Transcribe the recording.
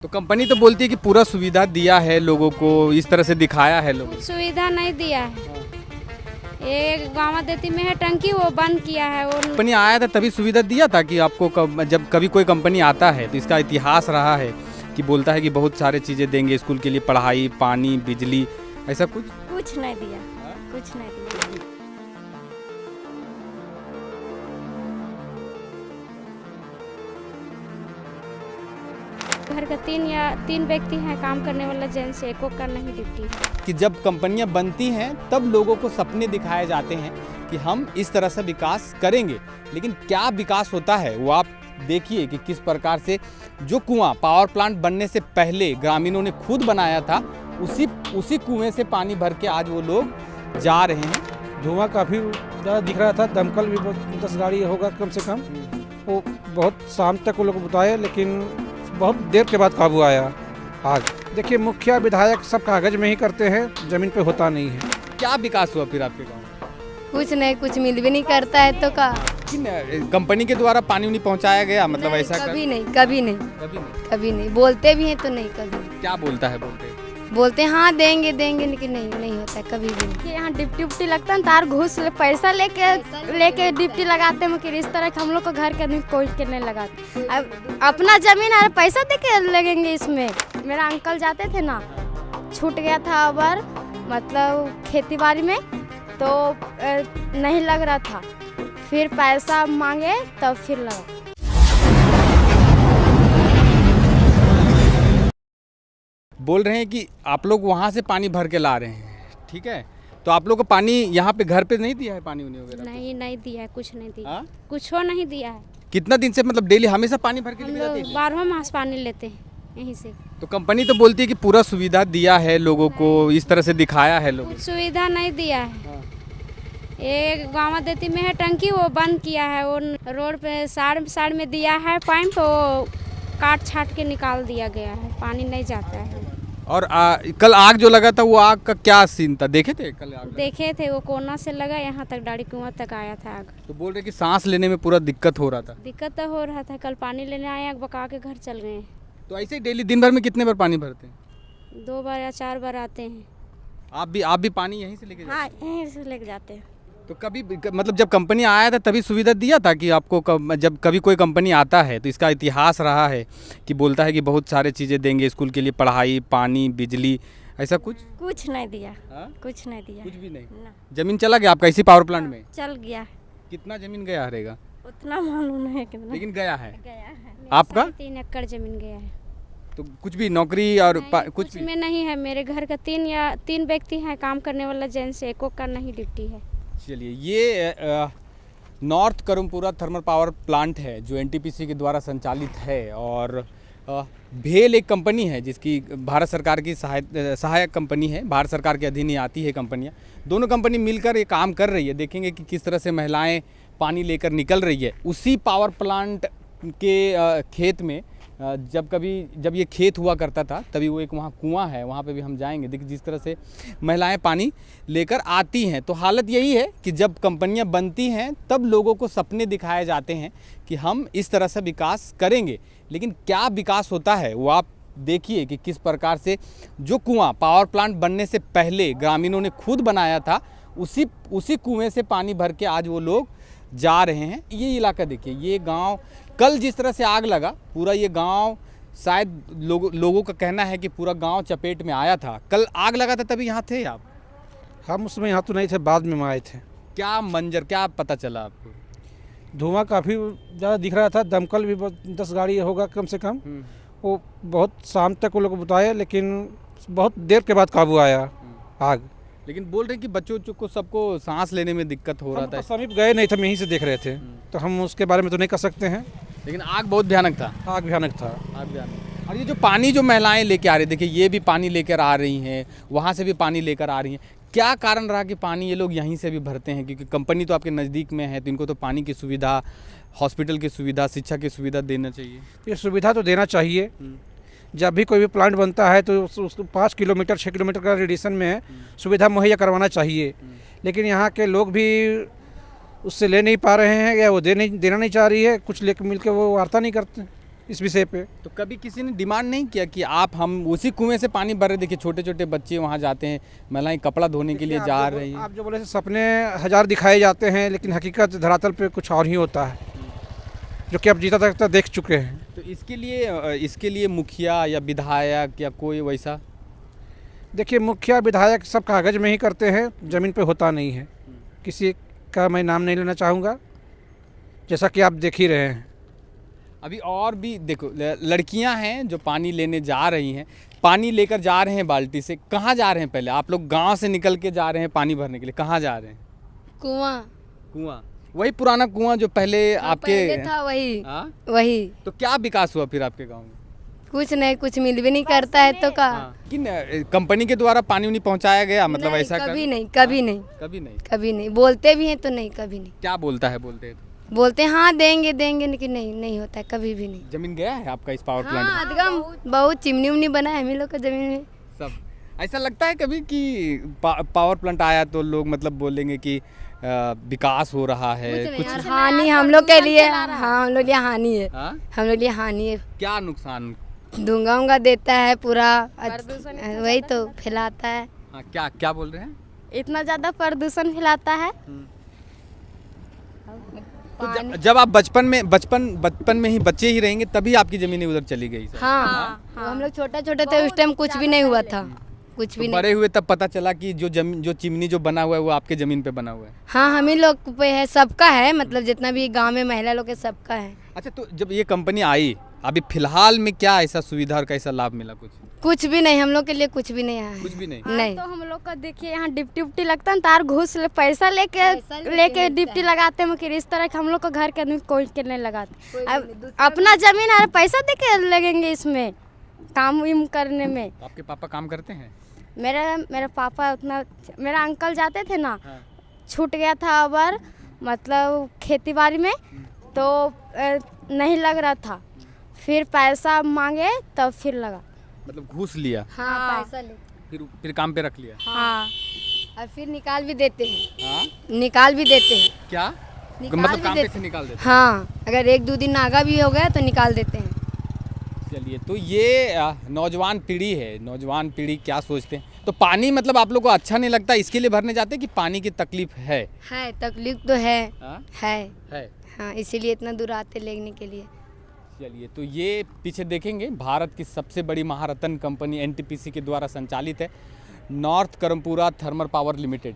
तो कंपनी तो बोलती है कि पूरा सुविधा दिया है लोगों को, इस तरह से दिखाया है लोगों सुविधा नहीं दिया है। एक गाँव देती में है टंकी, वो बंद किया है। वो कंपनी आया था तभी सुविधा दिया था कि आपको जब कभी कोई कंपनी आता है तो इसका इतिहास रहा है कि बोलता है कि बहुत सारे चीज़ें देंगे स्कूल के लिए, पढ़ाई, पानी, बिजली, ऐसा कुछ नहीं दिया, कुछ नहीं दिया। घर का तीन व्यक्ति हैं काम करने वाला, जेंट्स एको का नहीं ड्यूटी है। कि जब कंपनियां बनती हैं तब लोगों को सपने दिखाए जाते हैं कि हम इस तरह से विकास करेंगे, लेकिन क्या विकास होता है वो आप देखिए कि किस प्रकार से जो कुआं पावर प्लांट बनने से पहले ग्रामीणों ने खुद बनाया था, उसी कुएं से पानी भर के आज वो लोग जा रहे हैं। धुआं काफ़ी ज़्यादा दिख रहा था, दमकल भी 10 गाड़ी होगा कम से कम। वो बहुत शाम तक वो लोग बताए, लेकिन बहुत देर के बाद काबू आया आग। देखिए, मुखिया विधायक सब कागज में ही करते हैं, ज़मीन पे होता नहीं है। क्या विकास हुआ फिर आपके गाँव में? कुछ नहीं, कुछ मिल भी नहीं करता है तो का कंपनी के द्वारा पानी नहीं पहुंचाया गया, मतलब नहीं, ऐसा कभी नहीं बोलते भी हैं तो नहीं कभी। क्या बोलता है? बोलते हैं हाँ देंगे लेकिन नहीं होता है कभी भी नहीं। यहाँ डिप्टी लगता है, तार घूस पैसा लेके डिप्टी लगाते हैं। कि इस तरह हम लोग को घर के आदमी कोई के नहीं लगाते। अब अपना जमीन है, पैसा दे के लगेंगे इसमें। मेरा अंकल जाते थे ना, छूट गया था अबर, मतलब खेती बाड़ी में तो नहीं लग रहा था, फिर पैसा मांगे तब फिर लगा। बोल रहे हैं कि आप लोग वहाँ से पानी भर के ला रहे हैं, ठीक है? तो आप लोग को पानी यहाँ पे घर पे नहीं दिया है, पानी वगैरह? नहीं दिया है, कुछ नहीं दिया। हाँ? कुछ हो नहीं दिया है। कितना दिन से, मतलब डेली हमेशा पानी भर के हम लेके जाते लोग हैं? 12 मास पानी लेते हैं यहीं से। तो कंपनी तो बोलती है कि पूरा सुविधा दिया है लोगों को, इस तरह से दिखाया है लोगों को। सुविधा नहीं दिया है। हाँ। एक गाँव देती में है टंकी, वो बंद किया है। वो रोड पे साइड में दिया है पाइप, वो काट छाट के निकाल दिया गया है, पानी नहीं जाता है। और कल आग जो लगा था, वो आग का क्या सीन था? देखे थे कल आग? देखे थे, वो कोना से लगा यहाँ तक, डाड़ी कुआं तक आया था आग। तो बोल रहे कि सांस लेने में पूरा दिक्कत हो रहा था। दिक्कत तो हो रहा था। कल पानी लेने आए, आग बका के घर चल गए। तो ऐसे ही डेली दिन भर में कितने बार पानी भरते हैं? 2 बार या 4 बार आते हैं। आप भी पानी यहीं से लेके जाते हैं? हाँ, यहीं से लेके जाते हैं। तो कभी मतलब जब कंपनी आया था तभी सुविधा दिया था कि आपको जब कभी कोई कंपनी आता है तो इसका इतिहास रहा है कि बोलता है कि बहुत सारे चीज़ें देंगे स्कूल के लिए, पढ़ाई, पानी, बिजली, ऐसा कुछ नहीं दिया। हाँ? कुछ नहीं दिया। कुछ भी नहीं? ना। जमीन चला गया आपका इसी पावर प्लांट में? चल गया। कितना जमीन गया रहेगा? उतना मालूम नहीं कितना लेकिन गया है। है। आपका? 3 एकड़ जमीन गया है। तो कुछ भी नौकरी और कुछ में नहीं है। मेरे घर का तीन व्यक्ति हैं काम करने वाला, जेंट्स एको का नहीं ड्यूटी है। चलिए, ये नॉर्थ करुमपुरा थर्मल पावर प्लांट है जो एनटीपीसी के द्वारा संचालित है, और भेल एक कंपनी है जिसकी भारत सरकार की सहायक कंपनी है, भारत सरकार के अधीन ही आती है कंपनियां। दोनों कंपनी मिलकर ये काम कर रही है। देखेंगे कि किस तरह से महिलाएं पानी लेकर निकल रही है। उसी पावर प्लांट के खेत में जब ये खेत हुआ करता था तभी वो एक वहाँ कुआं है, वहाँ पे भी हम जाएंगे। देखिए जिस तरह से महिलाएं पानी लेकर आती हैं। तो हालत यही है कि जब कंपनियां बनती हैं तब लोगों को सपने दिखाए जाते हैं कि हम इस तरह से विकास करेंगे, लेकिन क्या विकास होता है वो आप देखिए कि किस प्रकार से जो कुआं पावर प्लांट बनने से पहले ग्रामीणों ने खुद बनाया था, उसी कुएं से पानी भर के आज वो लोग जा रहे हैं। ये इलाका देखिए, ये गांव, कल जिस तरह से आग लगा, पूरा ये गांव, शायद लोगों का कहना है कि पूरा गांव चपेट में आया था। कल आग लगा था तभी यहाँ थे आप? हम उसमें यहाँ तो नहीं थे, बाद में आए थे। क्या मंजर, क्या पता चला आपको? धुआं काफ़ी ज़्यादा दिख रहा था, दमकल भी 10 गाड़ी होगा कम से कम। वो बहुत शाम तक वो लोग बताए, लेकिन बहुत देर के बाद काबू आया आग। लेकिन बोल रहे हैं कि बच्चों को सबको सांस लेने में दिक्कत हो रहा था। समीप गए नहीं थे, हम यहीं से देख रहे थे, तो हम उसके बारे में तो नहीं कर सकते हैं। लेकिन आग बहुत भयानक था। आग भयानक था। आग भयानक। और ये जो पानी जो महिलाएं लेके आ रही, देखिए ये भी पानी लेकर आ रही हैं, वहाँ से भी पानी लेकर आ रही हैं। क्या कारण रहा कि पानी ये लोग यहीं से भी भरते हैं? क्योंकि कंपनी तो आपके नज़दीक में है, तो इनको तो पानी की सुविधा, हॉस्पिटल की सुविधा, शिक्षा की सुविधा देना चाहिए। ये सुविधा तो देना चाहिए। जब भी कोई भी प्लांट बनता है तो उसको 5 किलोमीटर 6 किलोमीटर का रेडिएशन में सुविधा मुहैया करवाना चाहिए। लेकिन यहाँ के लोग भी उससे ले नहीं पा रहे हैं, या वो देना नहीं चाह रही है, कुछ लेकर मिल के वो वार्ता नहीं करते। इस विषय पे। तो कभी किसी ने डिमांड नहीं किया कि आप हम उसी कुएं से पानी भर रहे? देखिए छोटे छोटे बच्चे वहाँ जाते हैं, महिलाएं कपड़ा धोने के लिए देखिए, जा आप जो- रही हैं। आप जो बोले सपने हजार दिखाए जाते हैं, लेकिन हकीकत धरातल पे कुछ और ही होता है, जो कि आप जीता तक देख चुके हैं। तो इसके लिए मुखिया या विधायक या कोई वैसा? देखिए, मुखिया विधायक सब कागज़ में ही करते हैं, ज़मीन पे होता नहीं है। किसी का मैं नाम नहीं लेना चाहूँगा, जैसा कि आप देख ही रहे हैं। अभी और भी देखो लड़कियां हैं जो पानी लेने जा रही हैं, पानी लेकर जा रहे हैं बाल्टी से। कहाँ जा रहे हैं? पहले आप लोग गांव से निकल के जा रहे हैं पानी भरने के लिए, कहाँ जा रहे हैं? कुआं कुआं, वही पुराना कुआं जो पहले आपके पहले था वही हाँ? वही। तो क्या विकास हुआ फिर आपके गांव में? कुछ नहीं, कुछ मिल भी नहीं करता है तो का किन कंपनी के द्वारा पानी उन्हीं पहुंचाया गया, मतलब नहीं, ऐसा कभी नहीं, कभी नहीं, कभी नहीं। कभी नहीं। बोलते भी हैं तो नहीं, कभी नहीं। क्या बोलता है? बोलते हैं तो बोलते हैं हाँ देंगे देंगे, लेकिन नहीं, नहीं होता है कभी भी नहीं। जमीन गया है आपका इस पावर प्लांट में? हाँ अदगम बहुत चिमनी उमनी बना है हम लोग का जमीन में। सब ऐसा लगता है कभी कि पावर प्लांट आया तो लोग मतलब बोलेंगे कि विकास हो रहा है कुछ? यार हानि हम लोग के लिए, हाँ हम लोग लिए हानि है, हाँ? हम लोग लिए हानि है। क्या नुकसान? धुआं उंगा देता है पूरा, वही तो फैलाता है। हाँ, क्या क्या बोल रहे हैं? इतना ज्यादा प्रदूषण फैलाता है। तो जब आप बचपन में ही बच्चे ही रहेंगे तभी आपकी जमीनें उधर चली गई सर? हाँ, हम लोग छोटे छोटे थे उस टाइम, कुछ भी नहीं हुआ था, कुछ भी तो नहीं। बड़े हुए तब पता चला कि जो चिमनी जो बना हुआ है वो आपके जमीन पे बना हुआ है। हाँ हम ही लोग पे है, सबका है, मतलब जितना भी गांव में महिला लोग है सबका है। अच्छा, तो जब ये कंपनी आई अभी फिलहाल में क्या ऐसा सुविधा और कैसा लाभ मिला? कुछ भी नहीं, हम लोग के लिए कुछ भी नहीं आया है। कुछ भी नहीं। नहीं तो हम लोग का देखिए यहाँ डिप्टी उप्टी लगता है, तार घूस पैसा लेके डिप्टी लगाते हैं, मगर इस तरह के हम लोग का घर के आदमी कोई के नहीं लगाते। अब अपना जमीन और पैसा दे के लगेंगे इसमें काम उम करने में। तो आपके पापा काम करते हैं? मेरा पापा उतना, मेरा अंकल जाते थे ना, हाँ। छूट गया था अबर, मतलब खेती बाड़ी में तो नहीं लग रहा था, फिर पैसा मांगे तब फिर लगा। मतलब घूस लिया? हाँ पैसा ले, फिर काम पे रख लिया? हाँ और फिर निकाल भी देते हैं। हाँ? निकाल भी देते हैं। क्या निकाल मतलब भी काम पे देते से निकाल देते? हाँ अगर एक दो दिन नागा भी हो गया तो निकाल देते हैं। चलिए, तो ये नौजवान पीढ़ी है, नौजवान पीढ़ी क्या सोचते हैं? तो पानी मतलब आप लोग को अच्छा नहीं लगता इसके लिए भरने जाते हैं कि पानी की तकलीफ है? तकलीफ तो है। हाँ? है हाँ, इसीलिए इतना दूर आते लेने के लिए। चलिए, तो ये पीछे देखेंगे भारत की सबसे बड़ी महारत्न कंपनी एनटीपीसी के द्वारा संचालित है north Karampura thermal power limited.